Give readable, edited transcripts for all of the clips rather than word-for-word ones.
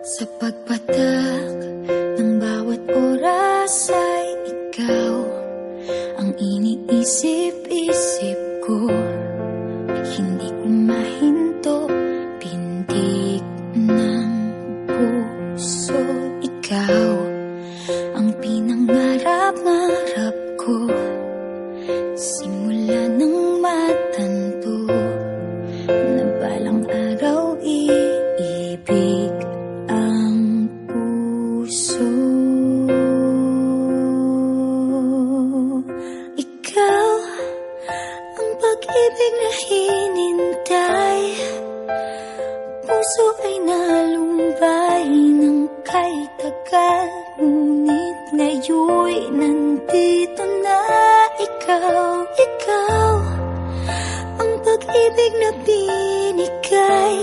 Sa pagpatak ng bawat oras ay ikaw ang iniisip-isip ko. Hindi ko mahinto, pintig ng puso. Ikaw ang pinangarap-ngarap ko, simula ng matanto na balang araw iibig ang puso. Ikaw ang pag-ibig na hinintay, puso ay nalumbay ng kay tagal, ngunit ngayon'y nandito na ikaw. Ikaw ang pag-ibig na binigay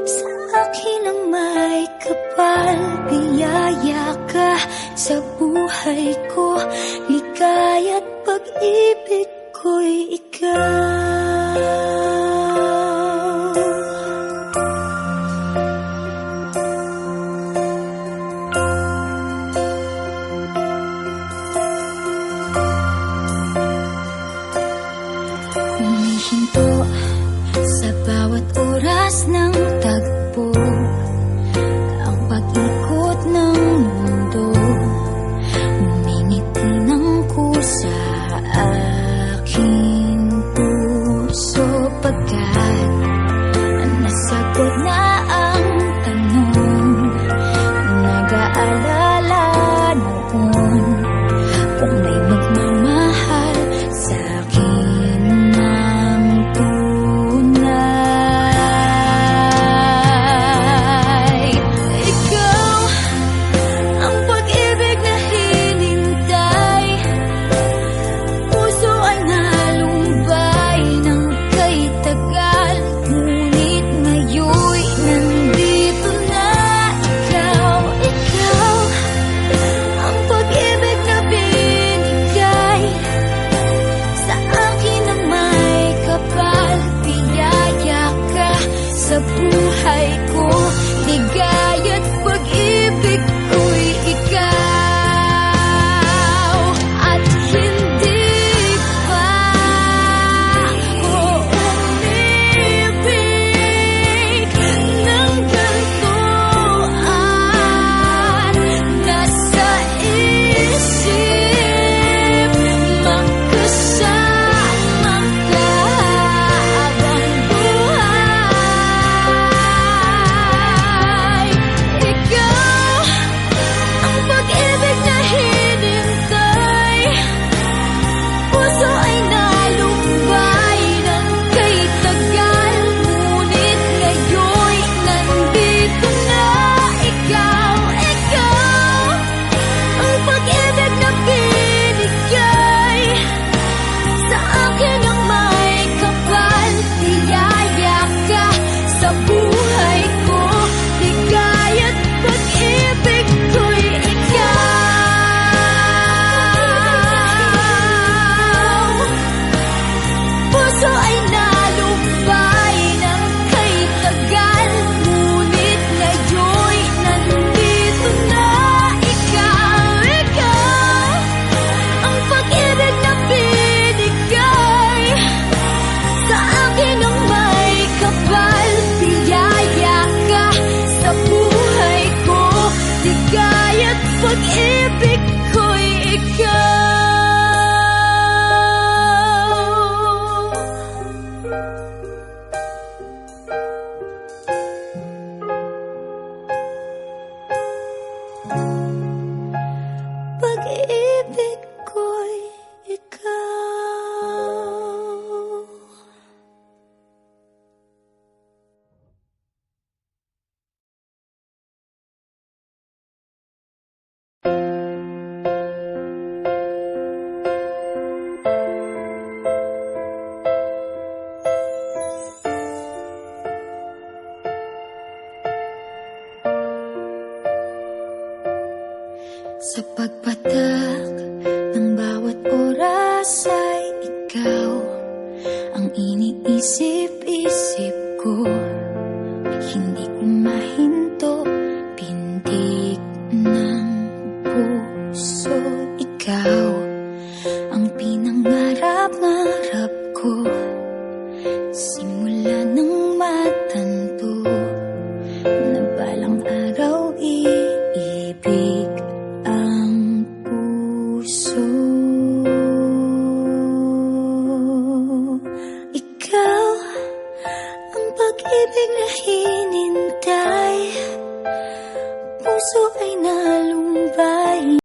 sa akin ang may kapal. Biyaya ka sa buhay ko, ligaya't pag-ibig ko'y ikaw. Humihinto sa bawat oras ng tagpo, ang pag-ikot ng mundo, umingiti ng kusa aking puso. Pagkat nasagot na ang tanong, nag-aalala noon kung may magmamahal sa akin ng tunay. Ikaw ang pag-ibig na hinintay, puso ay nalumbay ng kay tagal, ngunit ngayon'y nandito na ikaw. Ikaw ang pag-ibig na binigay sa akin ang may kapal. Biyaya ka sa buhay ko, ligaya't pag-ibig ko'y ikaw. At hindi pa ako umibig ng ganito at nasa isip magkasama ka habang buhay. Ikaw ang pag-ibig na hinintay, puso ay nalumbay ng kay tagal, ngunit ngayon'y nandito na ikaw. Ikaw ang pag-ibig na binigay sa akin ang may kapal. Biyaya ka sa buhay ko, ligaya't pag-ibig ko'y ikaw. Puso ay nalumbay ng kay tagal, ngunit ngayon'y nandito na ikaw. Ikaw ang pag-ibig na binigay sa akin ang may kapal. Biyaya ka sa buhay ko, ligaya't pag-ibig ko'y ikaw. Pag-ibig ko'y ikaw. Sa pagpatak ng bawat oras ay ikaw ang iniisip-isip ko. Hindi ko